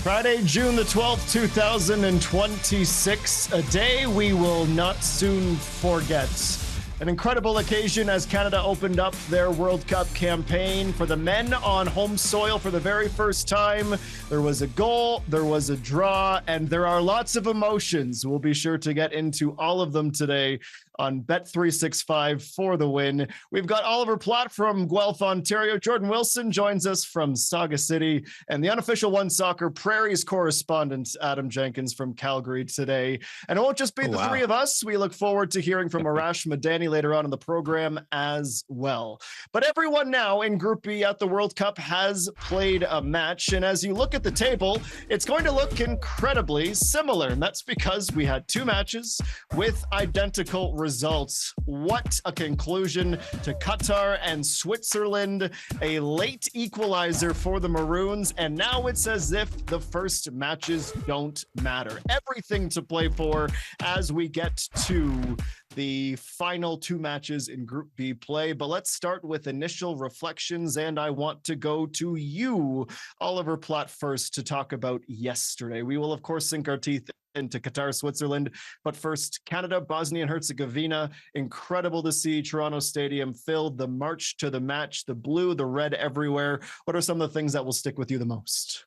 Friday, June the 12th, 2026, a day we will not soon forget. An incredible occasion as Canada opened up their World Cup campaign for the men on home soil for the very first time. There was a goal, there was a draw, and there are lots of emotions. We'll be sure to get into all of them today on Bet365 for the win. We've got Oliver Platt from Guelph, Ontario. Jordan Wilson joins us from Sauga City, and the unofficial One Soccer Prairies correspondent, Adam Jenkins from Calgary today. And it won't just be the three of us. We look forward to hearing from Arash Madani later on in the program as well. But everyone now in Group B at the World Cup has played a match. And as you look at the table, it's going to look incredibly similar. And that's because we had two matches with identical results. What a conclusion to Qatar and Switzerland, a late equalizer for the Maroons, and now it's as if the first matches don't matter. Everything to play for as we get to the final two matches in Group B play. But let's start with initial reflections, and I want to go to you, Oliver Platt, first to talk about yesterday. We will, of course, sink our teeth into Qatar, Switzerland. But first, Canada, Bosnia and Herzegovina. Incredible to see Toronto Stadium filled, the march to the match, the blue, the red everywhere. What are some of the things that will stick with you the most?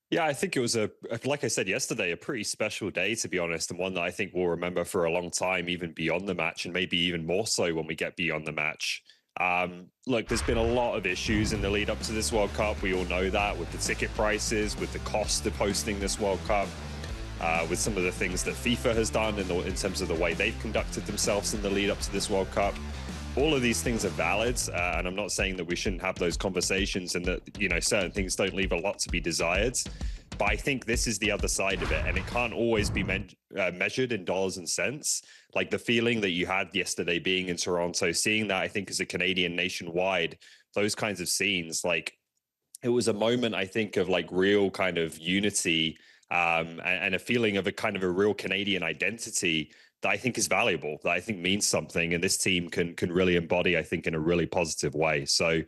Yeah, I think it was like I said yesterday, a pretty special day, to be honest, and one that I think we'll remember for a long time, even beyond the match, and maybe even more so when we get beyond the match. Look, there's been a lot of issues in the lead up to this World Cup. We all know that, with the ticket prices, with the cost of hosting this World Cup, with some of the things that FIFA has done in terms of the way they've conducted themselves in the lead up to this World Cup. All of these things are valid, and I'm not saying that we shouldn't have those conversations and that, you know, certain things don't leave a lot to be desired. But I think this is the other side of it, and it can't always be measured in dollars and cents. Like the feeling that you had yesterday being in Toronto, seeing that, I think, as a Canadian nationwide, those kinds of scenes, like it was a moment, I think, of like real kind of unity and a feeling of a kind of a real Canadian identity that I think is valuable, that I think means something, and this team can really embody, I think, in a really positive way. So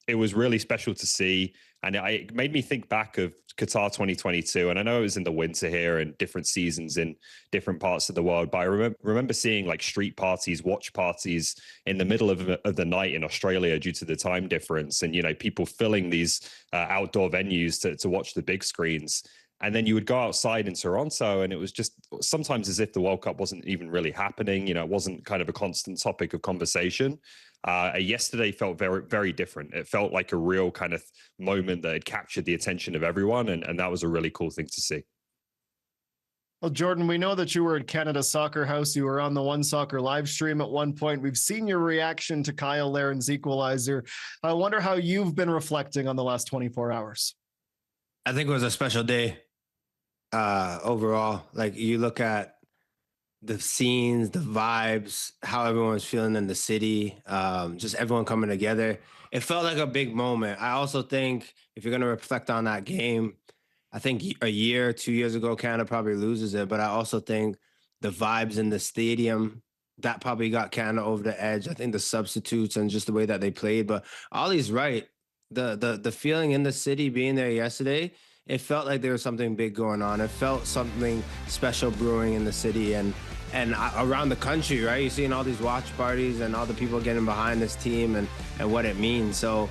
it was really special to see, and it made me think back of Qatar 2022. And I know it was in the winter here and different seasons in different parts of the world, but I remember seeing like street parties, watch parties in the middle of the night in Australia due to the time difference, and, you know, people filling these outdoor venues to watch the big screens. And then you would go outside in Toronto, and it was just sometimes as if the World Cup wasn't even really happening. You know, it wasn't kind of a constant topic of conversation. Yesterday felt very, very different. It felt like a real kind of moment that had captured the attention of everyone. And that was a really cool thing to see. Well, Jordan, we know that you were at Canada Soccer House. You were on the One Soccer live stream at one point. We've seen your reaction to Cyle Larin's equalizer. I wonder how you've been reflecting on the last 24 hours. I think it was a special day. Overall, like you look at the scenes, the vibes, how everyone's feeling in the city, just everyone coming together. It felt like a big moment. I also think if you're going to reflect on that game, I think a year, 2 years ago, Canada probably loses it. But I also think the vibes in the stadium, that probably got Canada over the edge. I think the substitutes and just the way that they played. But Ollie's right. The feeling in the city being there yesterday, it felt like there was something big going on. It felt something special brewing in the city and around the country, right? You're seeing all these watch parties and all the people getting behind this team and what it means. So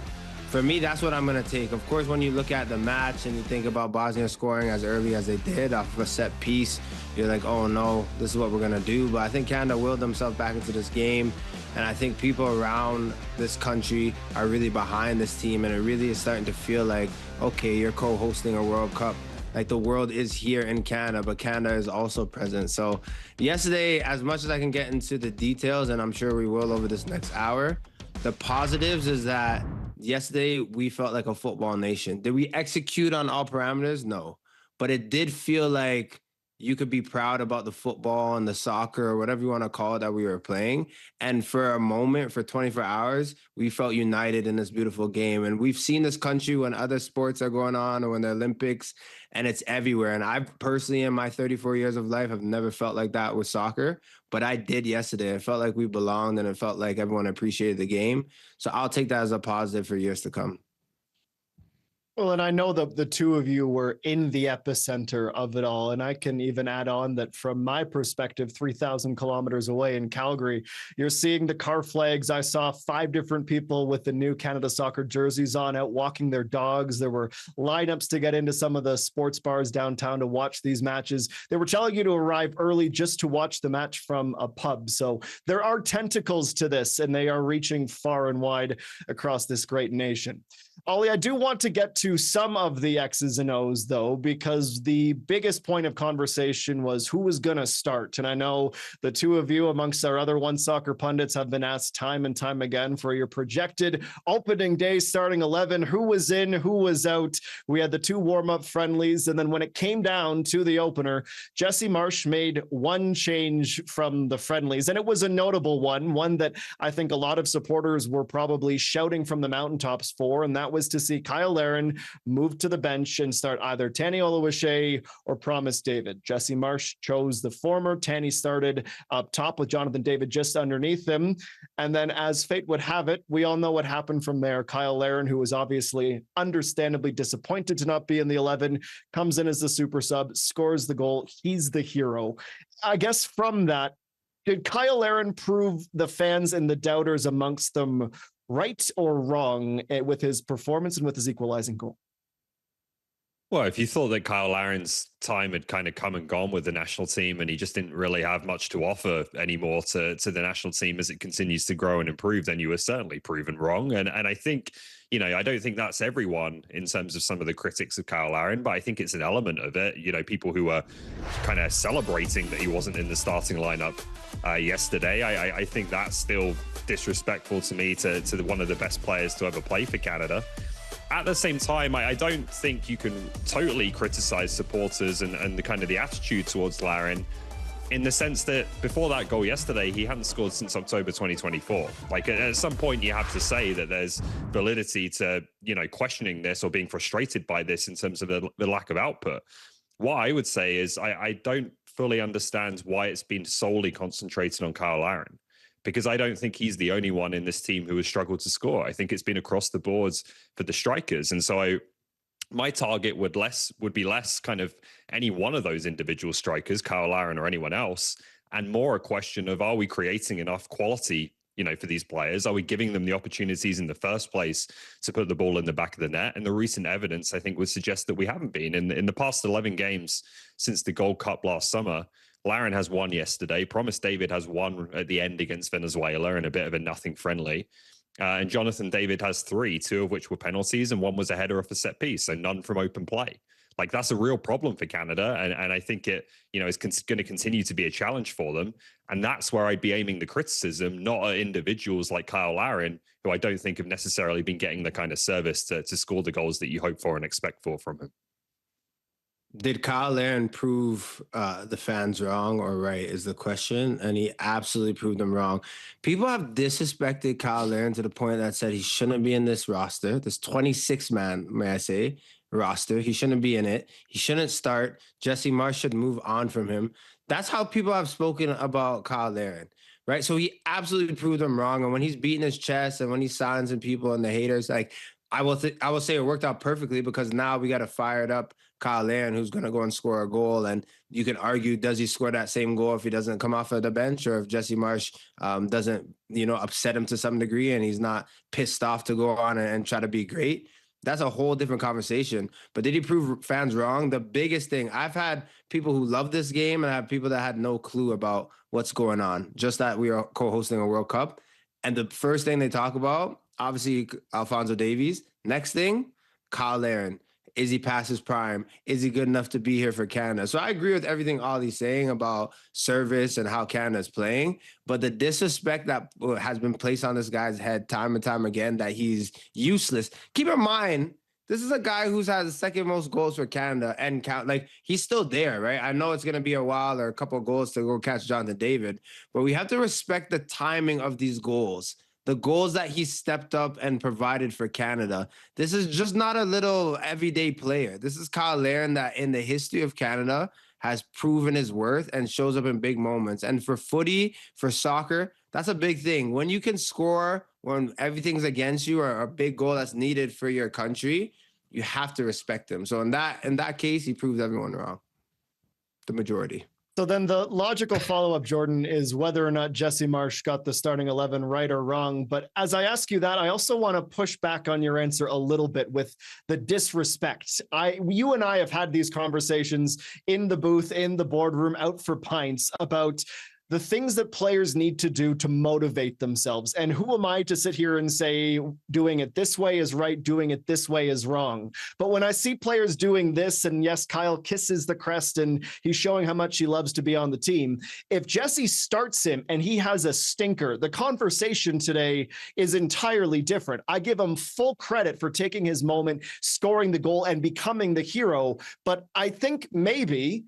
for me, that's what I'm going to take. Of course, when you look at the match and you think about Bosnia scoring as early as they did off of a set piece, you're like, oh no, this is what we're going to do. But I think Canada willed themselves back into this game. And I think people around this country are really behind this team. And it really is starting to feel like, okay, you're co-hosting a World Cup. Like the world is here in Canada, but Canada is also present. So yesterday, as much as I can get into the details, and I'm sure we will over this next hour, the positives is that yesterday we felt like a football nation. Did we execute on all parameters? No. But it did feel like you could be proud about the football and the soccer or whatever you want to call it that we were playing. And for a moment, for 24 hours, we felt united in this beautiful game. And we've seen this country when other sports are going on or when the Olympics, and it's everywhere. And I personally, in my 34 years of life, have never felt like that with soccer, but I did yesterday. It felt like we belonged and it felt like everyone appreciated the game. So I'll take that as a positive for years to come. Well, and I know the two of you were in the epicenter of it all. And I can even add on that from my perspective, 3,000 kilometers away in Calgary, you're seeing the car flags. I saw 5 different people with the new Canada Soccer jerseys on out walking their dogs. There were lineups to get into some of the sports bars downtown to watch these matches. They were telling you to arrive early just to watch the match from a pub. So there are tentacles to this, and they are reaching far and wide across this great nation. Ollie, I do want to get to some of the X's and O's, though, because the biggest point of conversation was who was going to start. And I know the two of you, amongst our other One Soccer pundits, have been asked time and time again for your projected opening day starting 11, who was in, who was out. We had the 2 warm-up friendlies, and then when it came down to the opener, Jesse Marsch made one change from the friendlies, and it was a notable one that I think a lot of supporters were probably shouting from the mountaintops for, and that was to see Cyle Larin move to the bench and start either Tani Oluwaseyi or Promise David. Jesse Marsch chose the former. Tani started up top with Jonathan David just underneath him. And then as fate would have it, we all know what happened from there. Cyle Larin, who was obviously understandably disappointed to not be in the 11, comes in as the super sub, scores the goal. He's the hero. I guess from that, did Cyle Larin prove the fans and the doubters amongst them right or wrong with his performance and with his equalizing goal? Well, if you thought that Cyle Larin's time had kind of come and gone with the national team and he just didn't really have much to offer anymore to the national team as it continues to grow and improve, then you were certainly proven wrong. And I think, you know, I don't think that's everyone in terms of some of the critics of Cyle Larin, but I think it's an element of it. You know, people who are kind of celebrating that he wasn't in the starting lineup yesterday. I think that's still disrespectful to me, to one of the best players to ever play for Canada. At the same time, I don't think you can totally criticize supporters and the kind of the attitude towards Larin, in the sense that before that goal yesterday, he hadn't scored since October 2024. Like, at some point, you have to say that there's validity to, you know, questioning this or being frustrated by this in terms of the lack of output. What I would say is I don't fully understand why it's been solely concentrated on Cyle Larin, because I don't think he's the only one in this team who has struggled to score. I think it's been across the boards for the strikers. And so my target would be less kind of any one of those individual strikers, Cyle Larin or anyone else, and more a question of, are we creating enough quality, you know, for these players? Are we giving them the opportunities in the first place to put the ball in the back of the net? And the recent evidence, I think, would suggest that we haven't been. In the past 11 games since the Gold Cup last summer, Larin has 1 yesterday. Promise David has 1 at the end against Venezuela in a bit of a nothing friendly. And Jonathan David has 3, 2 of which were penalties, and 1 was a header off a set piece, so none from open play. Like, that's a real problem for Canada, and I think it, you know, is going to continue to be a challenge for them. And that's where I'd be aiming the criticism, not at individuals like Cyle Larin, who I don't think have necessarily been getting the kind of service to score the goals that you hope for and expect from him. Did Cyle Larin prove the fans wrong or right is the question, and he absolutely proved them wrong. People have disrespected Cyle Larin to the point that said he shouldn't be in this roster, this 26-man, may I say, roster. He shouldn't be in it. He shouldn't start. Jesse Marsch should move on from him. That's how people have spoken about Cyle Larin, right? So he absolutely proved them wrong. And when he's beating his chest and when he's silencing people and the haters, like, I will say it worked out perfectly, because now we got a fired up Cyle Larin who's going to go and score a goal. And you can argue, does he score that same goal if he doesn't come off of the bench, or if Jesse Marsch doesn't, you know, upset him to some degree and he's not pissed off to go on and try to be great? That's a whole different conversation. But did he prove fans wrong? The biggest thing, I've had people who love this game and I have people that had no clue about what's going on, just that we are co-hosting a World Cup. And the first thing they talk about, obviously, Alphonso Davies. Next thing, Cyle Larin. Is he past his prime? Is he good enough to be here for Canada? So I agree with everything Ollie's saying about service and how Canada's playing, but the disrespect that has been placed on this guy's head time and time again, that he's useless. Keep in mind, this is a guy who's had the second most goals for Canada and count. Like, he's still there, right? I know it's going to be a while or a couple of goals to go catch Jonathan David, but we have to respect the timing of these goals. The goals that he stepped up and provided for Canada. This is just not a little everyday player. This is Cyle Larin that in the history of Canada has proven his worth and shows up in big moments. And for footy, for soccer, that's a big thing. When you can score, when everything's against you, or a big goal that's needed for your country, you have to respect him. So in that case, he proves everyone wrong. The majority. So then the logical follow-up, Jordan, is whether or not Jesse Marsh got the starting 11 right or wrong. But as I ask you that, I also want to push back on your answer a little bit with the disrespect. You and I have had these conversations in the booth, in the boardroom, out for pints about the things that players need to do to motivate themselves. And who am I to sit here and say, doing it this way is right, doing it this way is wrong? But when I see players doing this, and yes, Kyle kisses the crest and he's showing how much he loves to be on the team. If Jesse starts him and he has a stinker, the conversation today is entirely different. I give him full credit for taking his moment, scoring the goal and becoming the hero. But I think maybe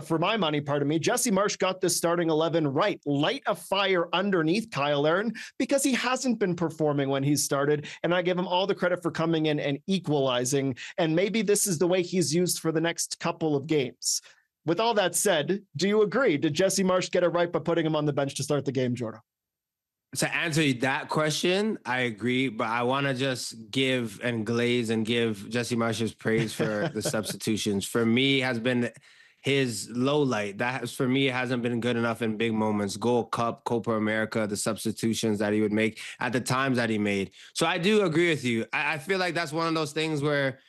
for my money, pardon me, Jesse Marsh got this starting 11 right. Light a fire underneath Cyle Larin because he hasn't been performing when he's started. And I give him all the credit for coming in and equalizing. And maybe this is the way he's used for the next couple of games. With all that said, do you agree? Did Jesse Marsh get it right by putting him on the bench to start the game, Jordan? To answer that question, I agree, but I want to just give and glaze and give Jesse Marsh's praise for the substitutions. For me, has been his low light. That has, for me, hasn't been good enough in big moments. Gold Cup, Copa America, the substitutions that he would make at the times that he made. So I do agree with you. I feel like that's one of those things where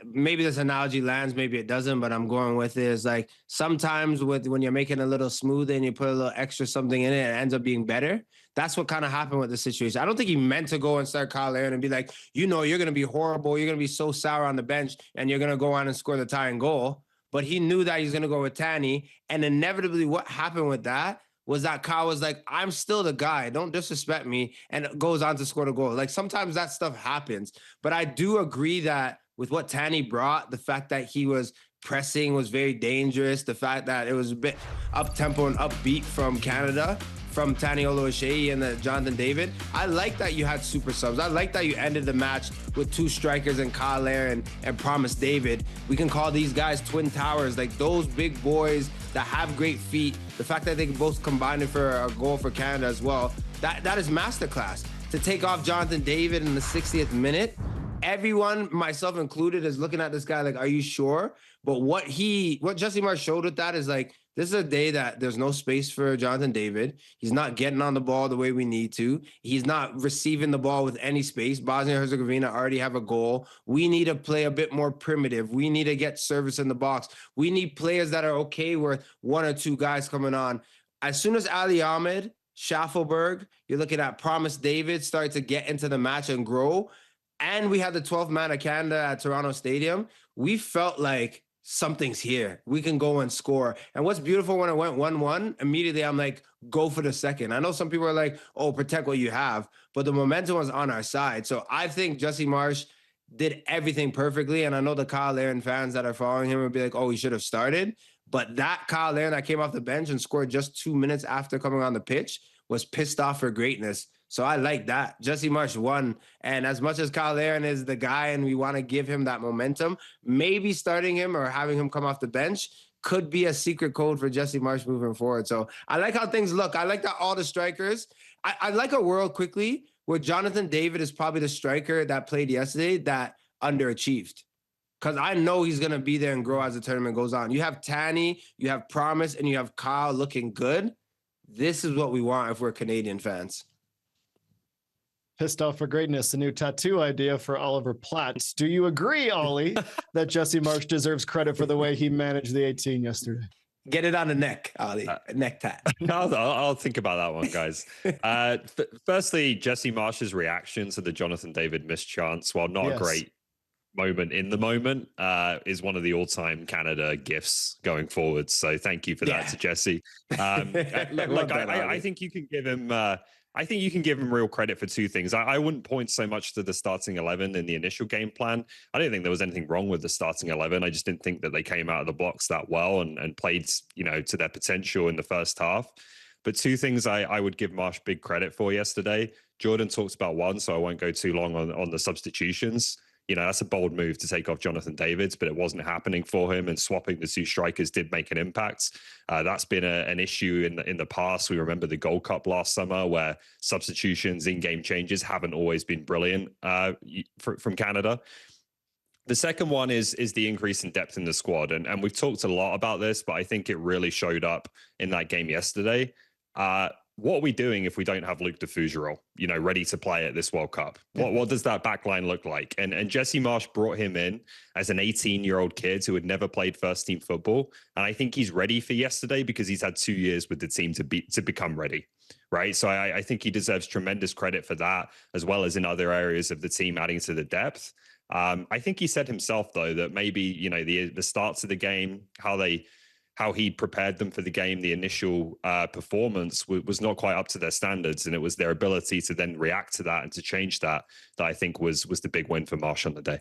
maybe this analogy lands, maybe it doesn't, but I'm going with it. It's like sometimes when you're making a little smoothie and you put a little extra something in it, it ends up being better. That's what kind of happened with the situation. I don't think he meant to go and start Cyle Larin and be like, you're going to be horrible. You're going to be so sour on the bench and you're going to go on and score the tying goal. But he knew that he's going to go with Tanny. And inevitably what happened with that was that Kyle was like, I'm still the guy. Don't disrespect me. And goes on to score the goal. Like sometimes that stuff happens. But I do agree that with what Tanny brought, the fact that he was pressing was very dangerous. The fact that it was a bit up-tempo and upbeat from Canada, from Tani Oluwaseyi and Jonathan David. I like that you had super subs. I like that you ended the match with two strikers and Cyle Larin and Promise David. We can call these guys twin towers, like those big boys that have great feet. The fact that they can both combine it for a goal for Canada as well, that is masterclass. To take off Jonathan David in the 60th minute, everyone, myself included, is looking at this guy like, are you sure? But what Jesse Marsh showed with that is like, this is a day that there's no space for Jonathan David. He's not getting on the ball the way we need to. He's not receiving the ball with any space. Bosnia-Herzegovina already have a goal. We need to play a bit more primitive. We need to get service in the box. We need players that are okay with one or two guys coming on. As soon as Ali Ahmed, Schaffelberg, you're looking at Promise David start to get into the match and grow, and we had the 12th man of Canada at Toronto Stadium, we felt like something's here. We can go and score. And what's beautiful when it went 1-1, immediately I'm like, go for the second. I know some people are like, oh, protect what you have, but the momentum was on our side. So I think Jesse Marsh did everything perfectly. And I know the Cyle Larin fans that are following him would be like, oh, he should have started. But that Cyle Larin that came off the bench and scored just 2 minutes after coming on the pitch was pissed off for greatness. So I like that. Jesse Marsh won. And as much as Cyle Larin is the guy and we want to give him that momentum, maybe starting him or having him come off the bench could be a secret code for Jesse Marsh moving forward. So I like how things look. I like that all the strikers. I like a world quickly where Jonathan David is probably the striker that played yesterday that underachieved. Because I know he's going to be there and grow as the tournament goes on. You have Tanny, you have Promise, and you have Kyle looking good. This is what we want if we're Canadian fans. Pissed off for greatness, a new tattoo idea for Oliver Platt. Do you agree, Ollie, that Jesse Marsh deserves credit for the way he managed the 18 yesterday? Get it on the neck, Ollie. Neck tat. I'll think about that one, guys. Firstly, Jesse Marsh's reaction to the Jonathan David missed chance, while not a great moment in the moment, is one of the all-time Canada gifts going forward. So thank you for that to Jesse. I think you can give him. I think you can give him real credit for two things. I wouldn't point so much to the starting 11 in the initial game plan. I don't think there was anything wrong with the starting 11. I just didn't think that they came out of the blocks that well and played, to their potential in the first half. But two things I would give Marsh big credit for yesterday. Jordan talks about one, so I won't go too long on the substitutions. That's a bold move to take off Jonathan Davids, but it wasn't happening for him, and swapping the two strikers did make an impact. That's been an issue in the past. We remember the Gold Cup last summer where substitutions, in-game changes haven't always been brilliant from Canada. The second one is the increase in depth in the squad, and we've talked a lot about this, but I think it really showed up in that game yesterday. What are we doing if we don't have Luke de Fougerolles, ready to play at this World Cup? What does that backline look like? And Jesse Marsch brought him in as an 18-year-old kid who had never played first team football, and I think he's ready for yesterday because he's had 2 years with the team to become ready. Right. So I think he deserves tremendous credit for that, as well as in other areas of the team adding to the depth. I think he said himself, though, that maybe, the starts of the game, how he prepared them for the game, the initial performance was not quite up to their standards. And it was their ability to then react to that and to change that I think was the big win for Marsch on the day.